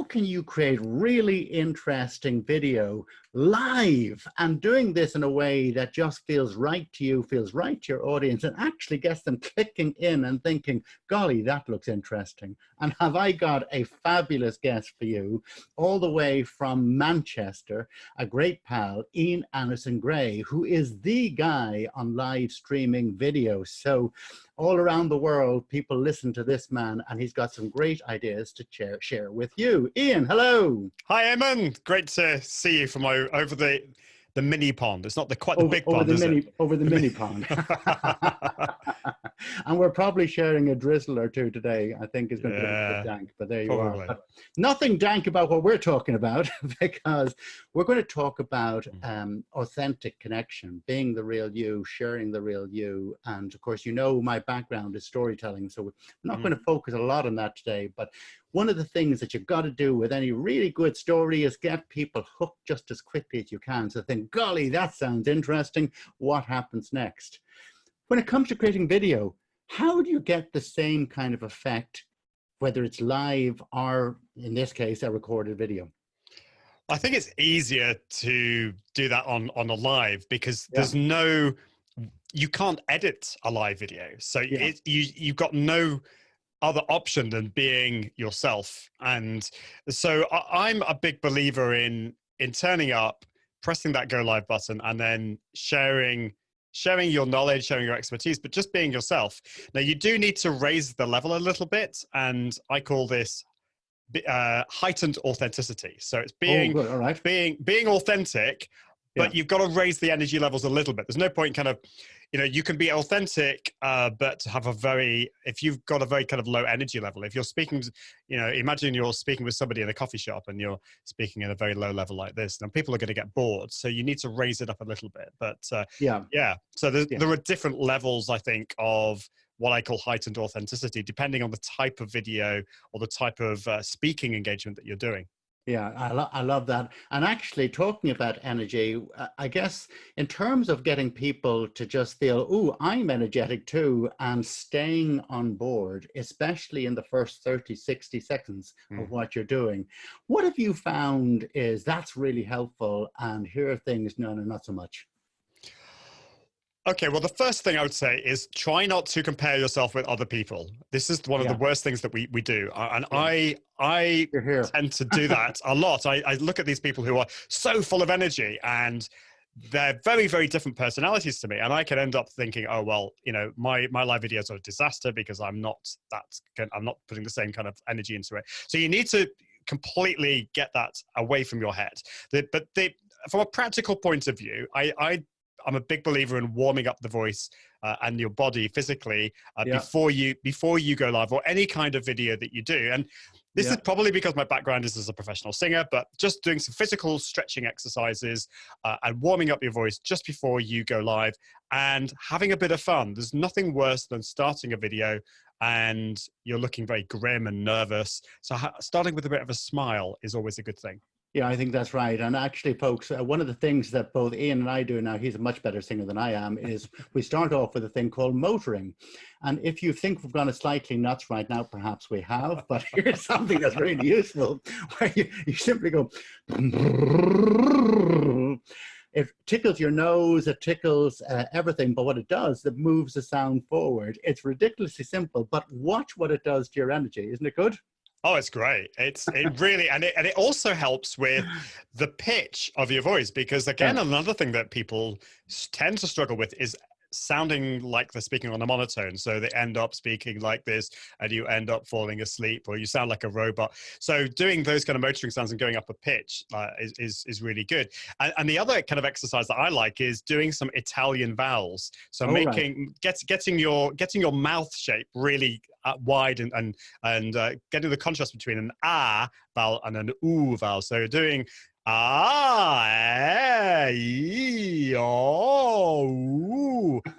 can you create really interesting video live and doing this in a way that just feels right to you, feels right to your audience, and actually gets them clicking in and thinking, golly, that looks interesting. And have I got a fabulous guest for you, all the way from Manchester, a great pal, Eamonn Gray, who is the guy on live streaming video. So all around the world, people listen to this man, and he's got some great ideas to share with you. Eamonn, hello. Hi, Eamonn. Great to see you from over the mini pond. It's not quite the big pond, is it? Over the mini pond. And we're probably sharing a drizzle or two today. I think is going to be a bit dank, but there you are. But nothing dank about what we're talking about, because we're going to talk about authentic connection, being the real you, sharing the real you. And of course, you know, my background is storytelling, so we're not going to focus a lot on that today. But one of the things that you've got to do with any really good story is get people hooked just as quickly as you can. So think, golly, that sounds interesting. What happens next? When it comes to creating video, how do you get the same kind of effect, whether it's live or, in this case, a recorded video? I think it's easier to do that on a live, because there's no, you can't edit a live video. So you've got no other option than being yourself. And so I'm a big believer in turning up, pressing that go live button, and then sharing your knowledge, sharing your expertise, but just being yourself. Now, you do need to raise the level a little bit, and I call this heightened authenticity. So it's being being authentic, but you've got to raise the energy levels a little bit. There's no point kind of, you know, you can be authentic, but have if you've got a very kind of low energy level, if you're speaking, you know, imagine you're speaking with somebody in a coffee shop and you're speaking at a very low level like this, then people are going to get bored. So you need to raise it up a little bit. But so there are different levels, I think, of what I call heightened authenticity, depending on the type of video or the type of speaking engagement that you're doing. Yeah, I love that. And actually, talking about energy, I guess in terms of getting people to just feel, oh, I'm energetic too, and staying on board, especially in the first 30, 60 seconds of what you're doing, what have you found is that's really helpful, and here are things, no, not so much? Okay, well, the first thing I would say is try not to compare yourself with other people. This is one of the worst things that we do. And I tend to do that a lot. I look at these people who are so full of energy, and they're very, very different personalities to me. And I can end up thinking, oh, well, you know, my live videos are a disaster because I'm not putting the same kind of energy into it. So you need to completely get that away from your head. From a practical point of view, I'm a big believer in warming up the voice and your body physically before you go live, or any kind of video that you do. And this is probably because my background is as a professional singer, but just doing some physical stretching exercises and warming up your voice just before you go live and having a bit of fun. There's nothing worse than starting a video and you're looking very grim and nervous. So starting with a bit of a smile is always a good thing. Yeah, I think that's right. And actually, folks, one of the things that both Eamonn and I do now, he's a much better singer than I am, is we start off with a thing called motoring. And if you think we've gone slightly nuts right now, perhaps we have, but here's something that's really useful, where you simply go, it tickles your nose, it tickles everything, but what it does, it moves the sound forward. It's ridiculously simple, but watch what it does to your energy. Isn't it good? Oh, it's great. It really, and it also helps with the pitch of your voice, because again, another thing that people tend to struggle with is sounding like they're speaking on a monotone. So they end up speaking like this and you end up falling asleep, or you sound like a robot. So doing those kind of motoring sounds and going up a pitch is really good. And the other kind of exercise that I like is doing some Italian vowels. So getting your mouth shape really wide and getting the contrast between an ah vowel and an oo vowel. So doing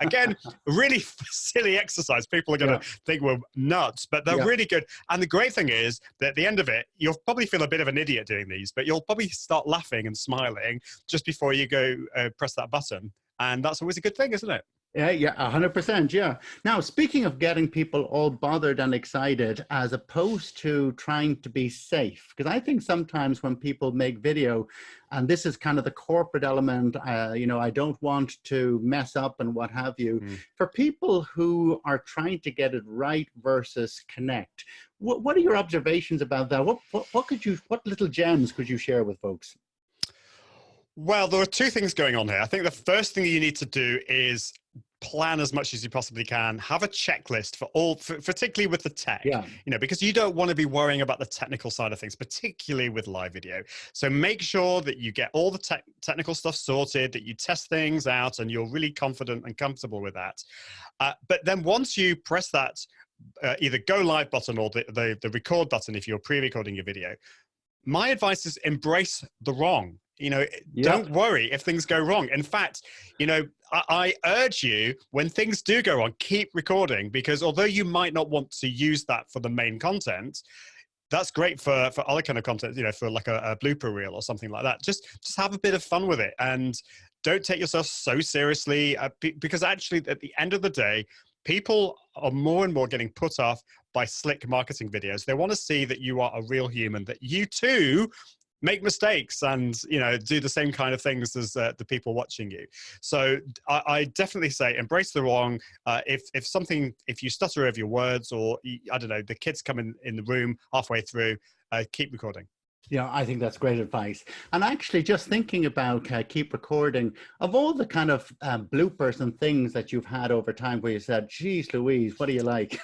again, really silly exercise. People are going to think we're nuts, but they're really good. And the great thing is that at the end of it, you'll probably feel a bit of an idiot doing these, but you'll probably start laughing and smiling just before you go press that button. And that's always a good thing, isn't it? Yeah, 100%. Yeah. Now, speaking of getting people all bothered and excited, as opposed to trying to be safe, because I think sometimes when people make video, and this is kind of the corporate element, I don't want to mess up and what have you. For people who are trying to get it right versus connect, what are your observations about that? What little gems could you share with folks? Well, there are two things going on here. I think the first thing you need to do is plan as much as you possibly can. Have a checklist particularly with the tech, because you don't want to be worrying about the technical side of things, particularly with live video. So make sure that you get all the technical stuff sorted, that you test things out, and you're really confident and comfortable with that. But then once you press that either go live button or the record button, if you're pre-recording your video, my advice is embrace the wrong. Don't worry if things go wrong. In fact, I urge you, when things do go wrong, keep recording, because although you might not want to use that for the main content, that's great for other kind of content, for like a blooper reel or something like that. Just have a bit of fun with it, and don't take yourself so seriously, because actually at the end of the day, people are more and more getting put off by slick marketing videos. They want to see that you are a real human, that you too make mistakes and do the same kind of things as the people watching you. So I definitely say embrace the wrong. If you stutter over your words, or I don't know, the kids come in the room halfway through, keep recording. Yeah, I think that's great advice. And actually, just thinking about keep recording, of all the kind of bloopers and things that you've had over time where you said, geez, Louise, what do you like?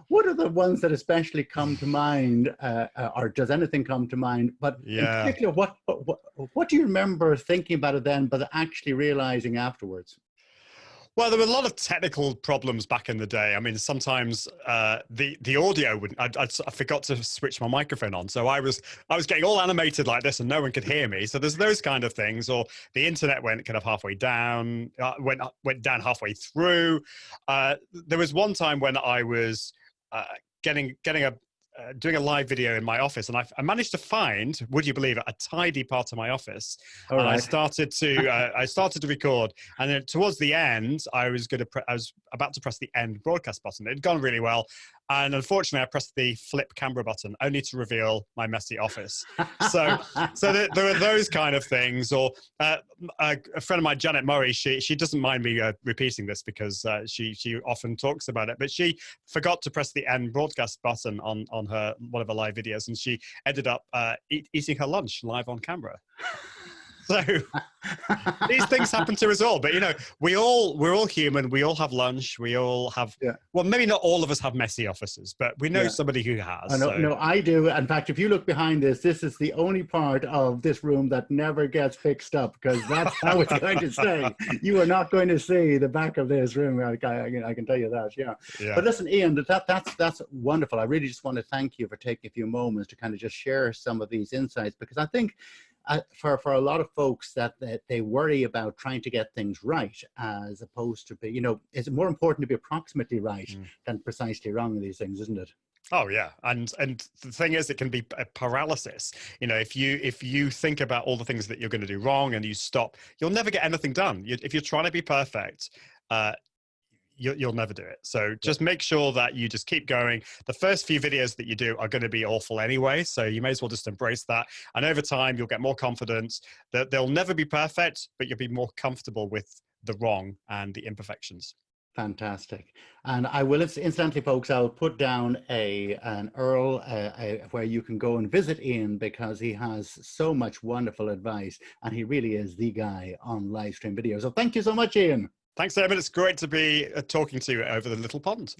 What are the ones that especially come to mind, or does anything come to mind? But in particular, what do you remember thinking about it then, but actually realizing afterwards? Well, there were a lot of technical problems back in the day. I mean, sometimes the audio wouldn't. I forgot to switch my microphone on, so I was getting all animated like this, and no one could hear me. So there's those kind of things. Or the internet went kind of halfway down, went down halfway through. There was one time when I was doing a live video in my office, and I managed to find, would you believe it, a tidy part of my office. All right. I started to record, and then towards the end, I was about to press the end broadcast button. It had gone really well, and unfortunately, I pressed the flip camera button, only to reveal my messy office. So there are those kind of things. Or a friend of mine, Janet Murray, she doesn't mind me repeating this because she often talks about it, but she forgot to press the end broadcast button on one of her live videos, and she ended up eating her lunch live on camera. So these things happen to us all, but we're all human. We all have lunch. We all have, well, maybe not all of us have messy offices, but we know somebody who has. No, I do. In fact, if you look behind this is the only part of this room that never gets fixed up, because that's how it's going to stay. You are not going to see the back of this room. I can tell you that. Yeah. But listen, Ian, that's wonderful. I really just want to thank you for taking a few moments to kind of just share some of these insights, because I think for a lot of folks that they worry about trying to get things right, as opposed to it's more important to be approximately right than precisely wrong in these things, isn't it? Oh yeah, and the thing is, it can be a paralysis. If you think about all the things that you're going to do wrong and you stop, you'll never get anything done. If you're trying to be perfect, you'll never do it. So just make sure that you just keep going. The first few videos that you do are going to be awful anyway, so you may as well just embrace that. And over time, you'll get more confidence. That they'll never be perfect, but you'll be more comfortable with the wrong and the imperfections. Fantastic. And I will, incidentally, folks, I'll put down an URL where you can go and visit Ian, because he has so much wonderful advice, and he really is the guy on live stream video. So thank you so much, Ian. Thanks, Eamonn. It's great to be talking to you over the little pond.